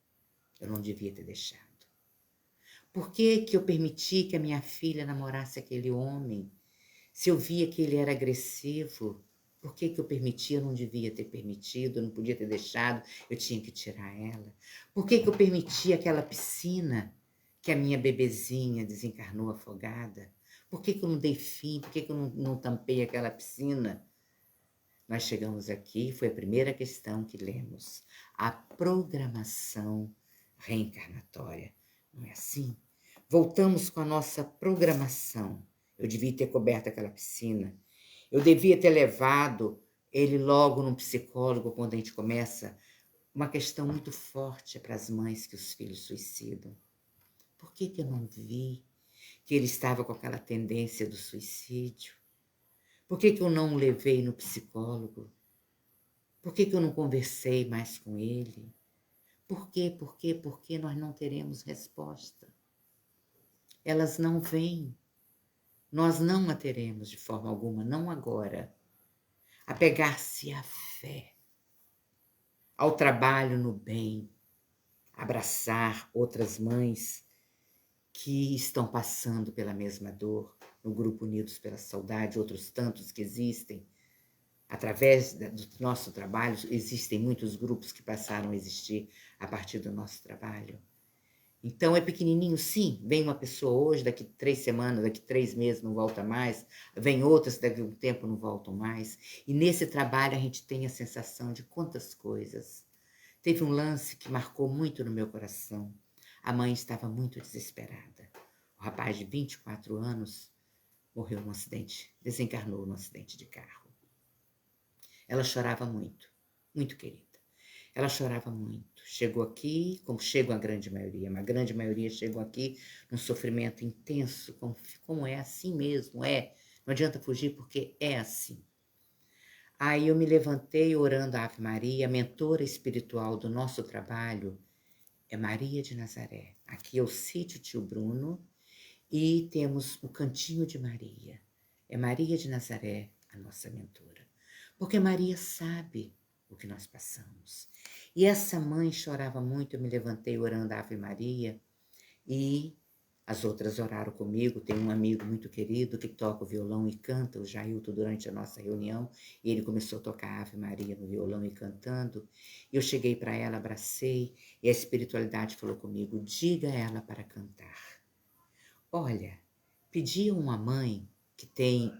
[SPEAKER 1] Eu não devia ter deixado. Por que eu permiti que a minha filha namorasse aquele homem? Se eu via que ele era agressivo, por que eu permiti? Eu não devia ter permitido, eu não podia ter deixado, eu tinha que tirar ela. Por que eu permiti aquela piscina que a minha bebezinha desencarnou afogada? Por que eu não dei fim? Por que eu não tampei aquela piscina? Nós chegamos aqui, foi a primeira questão que lemos, a programação reencarnatória. Não é assim? Voltamos com a nossa programação. Eu devia ter coberto aquela piscina. Eu devia ter levado ele logo num psicólogo quando a gente começa. Uma questão muito forte para as mães que os filhos suicidam. Por que eu não vi que ele estava com aquela tendência do suicídio? Por que eu não o levei no psicólogo? Por que eu não conversei mais com ele? Por quê? Porque nós não teremos resposta. Elas não vêm. Nós não a teremos de forma alguma, não agora. Apegar-se à fé, ao trabalho no bem, abraçar outras mães que estão passando pela mesma dor, no Grupo Unidos pela Saudade, outros tantos que existem. Através do nosso trabalho, existem muitos grupos que passaram a existir a partir do nosso trabalho. Então, é pequenininho, sim. Vem uma pessoa hoje, daqui 3 semanas, daqui 3 meses não volta mais. Vem outras, daqui a um tempo não voltam mais. E nesse trabalho a gente tem a sensação de quantas coisas. Teve um lance que marcou muito no meu coração. A mãe estava muito desesperada. O rapaz de 24 anos morreu num acidente, desencarnou num acidente de carro. Ela chorava muito, muito querida. Ela chorava muito. Chegou aqui, como chegam a grande maioria, mas a grande maioria chegou aqui num sofrimento intenso, como é assim mesmo, é. Não adianta fugir porque é assim. Aí eu me levantei orando a Ave Maria, a mentora espiritual do nosso trabalho é Maria de Nazaré. Aqui é o sítio Tio Bruno e temos o Cantinho de Maria. É Maria de Nazaré a nossa mentora. Porque Maria sabe o que nós passamos. E essa mãe chorava muito, eu me levantei orando a Ave Maria e as outras oraram comigo. Tem um amigo muito querido que toca o violão e canta, o Jailton, durante a nossa reunião, e ele começou a tocar Ave Maria no violão e cantando. Eu cheguei para ela, abracei, e a espiritualidade falou comigo, diga a ela para cantar. Olha, pedir a uma mãe que tem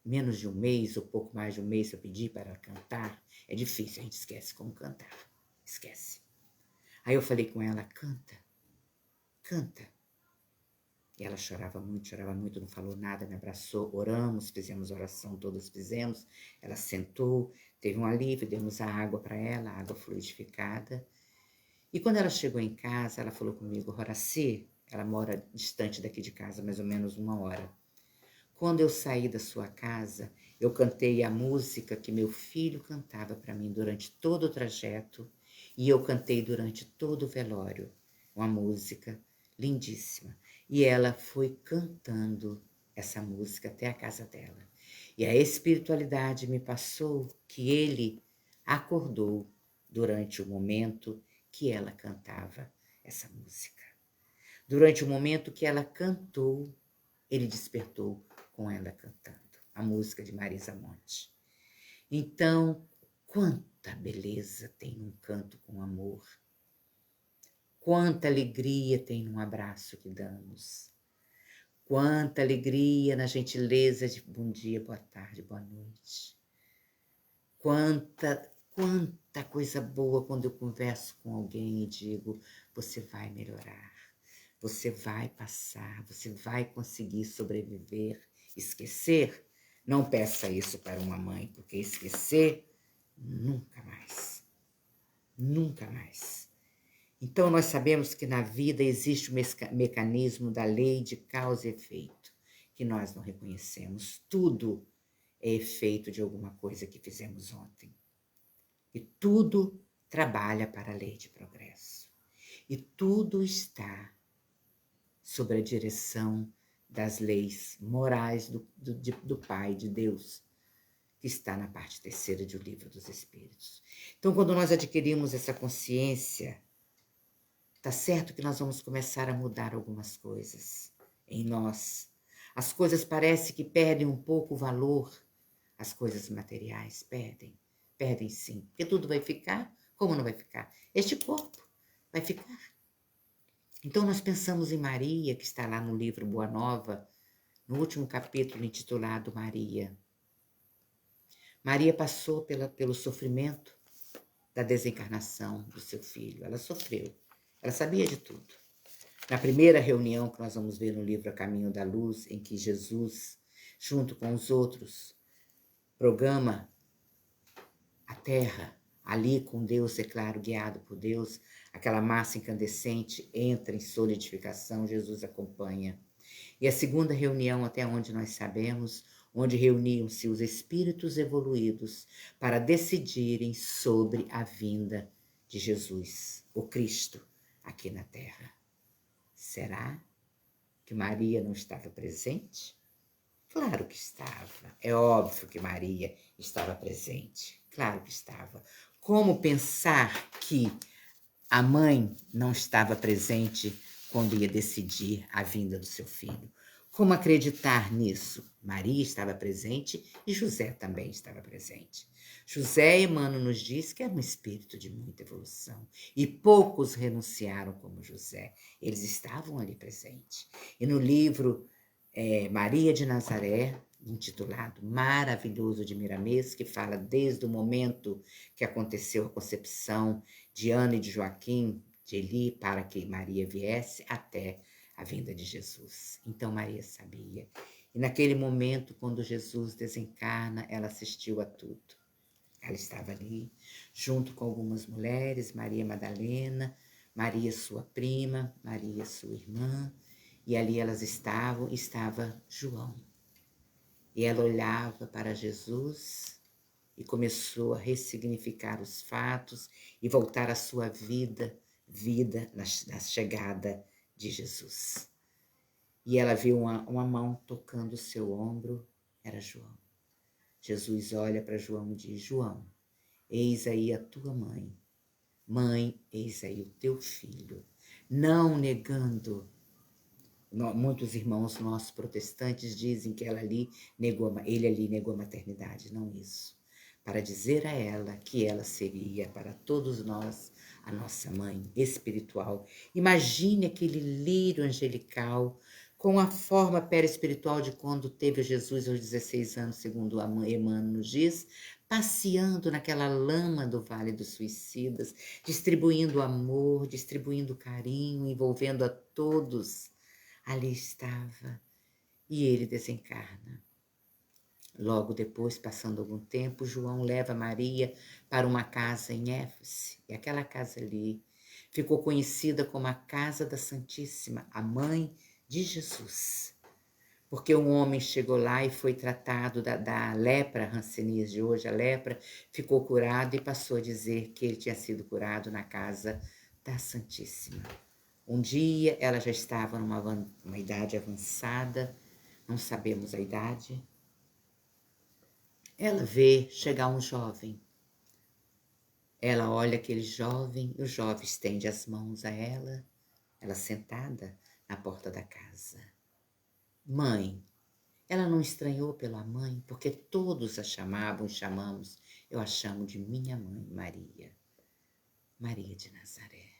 [SPEAKER 1] menos de um mês ou pouco mais de um mês, eu pedi para ela cantar, é difícil, a gente esquece como cantar, esquece. Aí eu falei com ela, canta, canta. E ela chorava muito, não falou nada, me abraçou, oramos, fizemos oração, todas fizemos. Ela sentou, teve um alívio, demos a água para ela, água fluidificada. E quando ela chegou em casa, ela falou comigo, Horaci, ela mora distante daqui de casa, mais ou menos 1 hora. Quando eu saí da sua casa, eu cantei a música que meu filho cantava para mim durante todo o trajeto e eu cantei durante todo o velório. Uma música lindíssima. E ela foi cantando essa música até a casa dela. E a espiritualidade me passou que ele acordou durante o momento que ela cantava essa música. Durante o momento que ela cantou, ele despertou com ela cantando a música de Marisa Monte. Então, quanta beleza tem num canto com amor. Quanta alegria tem num abraço que damos. Quanta alegria na gentileza de bom dia, boa tarde, boa noite. Quanta coisa boa quando eu converso com alguém e digo, você vai melhorar, você vai passar, você vai conseguir sobreviver. Esquecer, não peça isso para uma mãe, porque esquecer, nunca mais. Nunca mais. Então, nós sabemos que na vida existe o mecanismo da lei de causa e efeito, que nós não reconhecemos. Tudo é efeito de alguma coisa que fizemos ontem. E tudo trabalha para a lei de progresso. E tudo está sob a direção das leis morais do Pai, de Deus, que está na parte terceira do Livro dos Espíritos. Então, quando nós adquirimos essa consciência, tá certo que nós vamos começar a mudar algumas coisas em nós. As coisas parecem que perdem um pouco o valor, as coisas materiais perdem sim, porque tudo vai ficar, como não vai ficar? Este corpo vai ficar. Então, nós pensamos em Maria, que está lá no livro Boa Nova, no último capítulo intitulado Maria. Maria passou pelo sofrimento da desencarnação do seu filho. Ela sofreu, ela sabia de tudo. Na primeira reunião que nós vamos ver no livro A Caminho da Luz, em que Jesus, junto com os outros, programa a Terra, ali com Deus, é claro, guiado por Deus, aquela massa incandescente entra em solidificação, Jesus acompanha. E a segunda reunião, até onde nós sabemos, onde reuniam-se os espíritos evoluídos para decidirem sobre a vinda de Jesus, o Cristo, aqui na Terra. Será que Maria não estava presente? Claro que estava. É óbvio que Maria estava presente. Claro que estava. Como pensar que a mãe não estava presente quando ia decidir a vinda do seu filho. Como acreditar nisso? Maria estava presente e José também estava presente. José, Emmanuel nos diz que era um espírito de muita evolução e poucos renunciaram como José. Eles estavam ali presentes. E no livro Maria de Nazaré, intitulado Maravilhoso de Miramês, que fala desde o momento que aconteceu a concepção de Ana e de Joaquim, de Eli, para que Maria viesse até a vinda de Jesus. Então Maria sabia. E naquele momento, quando Jesus desencarna, ela assistiu a tudo. Ela estava ali, junto com algumas mulheres, Maria Madalena, Maria sua prima, Maria sua irmã, e ali elas estavam, estava João. E ela olhava para Jesus e começou a ressignificar os fatos e voltar à sua vida na chegada de Jesus. E ela viu uma mão tocando o seu ombro, era João. Jesus olha para João e diz: João, eis aí a tua mãe. Mãe, eis aí o teu filho. Não negando. Muitos irmãos nossos protestantes dizem que ele ali negou a maternidade. Não isso. Para dizer a ela que ela seria para todos nós a nossa mãe espiritual. Imagine aquele lírio angelical com a forma perispiritual de quando teve Jesus aos 16 anos, segundo Emmanuel nos diz, passeando naquela lama do Vale dos Suicidas, distribuindo amor, distribuindo carinho, envolvendo a todos. Ali estava, e ele desencarna. Logo depois, passando algum tempo, João leva Maria para uma casa em Éfeso, e aquela casa ali ficou conhecida como a Casa da Santíssima, a mãe de Jesus. Porque um homem chegou lá e foi tratado da lepra hanseníase de hoje, a lepra, ficou curado e passou a dizer que ele tinha sido curado na Casa da Santíssima. Um dia ela já estava numa idade avançada, não sabemos a idade. Ela vê chegar um jovem. Ela olha aquele jovem, e o jovem estende as mãos a ela sentada na porta da casa. Mãe, ela não estranhou pela mãe, porque todos a chamamos, eu a chamo de minha mãe, Maria, Maria de Nazaré.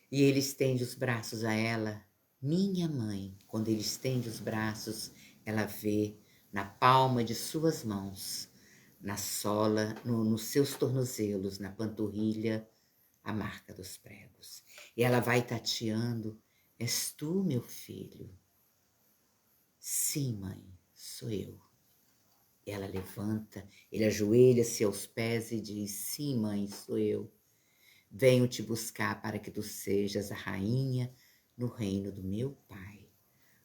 [SPEAKER 1] E ele estende os braços a ela, minha mãe. Quando ele estende os braços, ela vê na palma de suas mãos, na sola, nos seus tornozelos, na panturrilha, a marca dos pregos. E ela vai tateando, és tu, meu filho? Sim, mãe, sou eu. E ela levanta, ele ajoelha-se aos pés e diz, sim, mãe, sou eu. Venho te buscar para que tu sejas a rainha no reino do meu pai.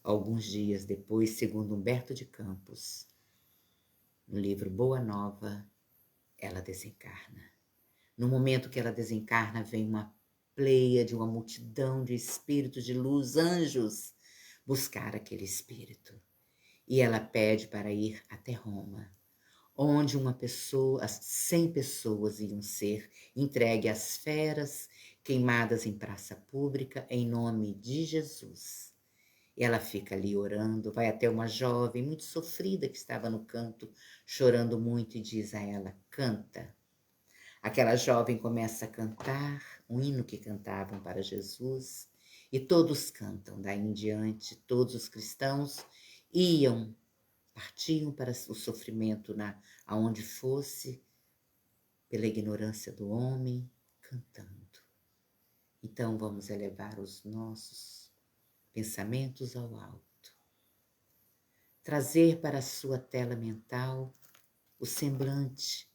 [SPEAKER 1] Alguns dias depois, segundo Humberto de Campos, no livro Boa Nova, ela desencarna. No momento que ela desencarna, vem uma pleia de uma multidão de espíritos de luz, anjos, buscar aquele espírito. E ela pede para ir até Roma, onde 100 pessoas iam ser entregues às feras, queimadas em praça pública, em nome de Jesus. E ela fica ali orando, vai até uma jovem muito sofrida que estava no canto, chorando muito, e diz a ela, canta. Aquela jovem começa a cantar um hino que cantavam para Jesus, e todos cantam, daí em diante, todos os cristãos partiam para o sofrimento aonde fosse, pela ignorância do homem, cantando. Então vamos elevar os nossos pensamentos ao alto, trazer para a sua tela mental o semblante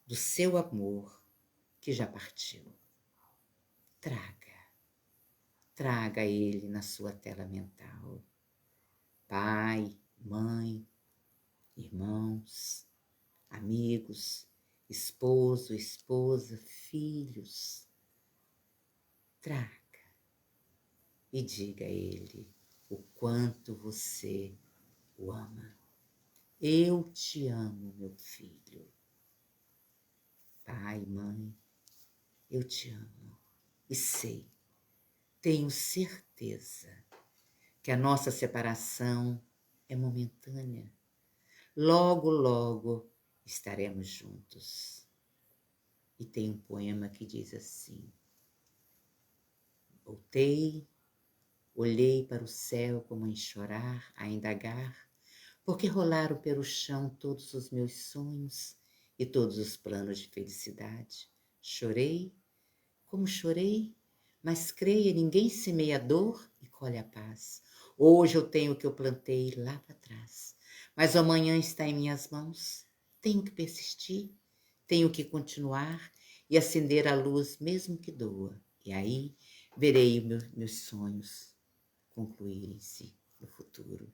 [SPEAKER 1] do seu amor que já partiu. Traga ele na sua tela mental. Pai, mãe, irmãos, amigos, esposo, esposa, filhos. Traga e diga a ele o quanto você o ama. Eu te amo, meu filho. Pai, mãe, eu te amo e sei tenho certeza que a nossa separação é momentânea. Logo, logo estaremos juntos. E tem um poema que diz assim: voltei, olhei para o céu como em chorar, a indagar, porque rolaram pelo chão todos os meus sonhos e todos os planos de felicidade. Chorei, como chorei, mas creia, ninguém semeia dor e colhe a paz. Hoje eu tenho o que eu plantei lá para trás, mas o amanhã está em minhas mãos. Tenho que persistir, tenho que continuar e acender a luz mesmo que doa. E aí verei meus sonhos concluírem-se no futuro.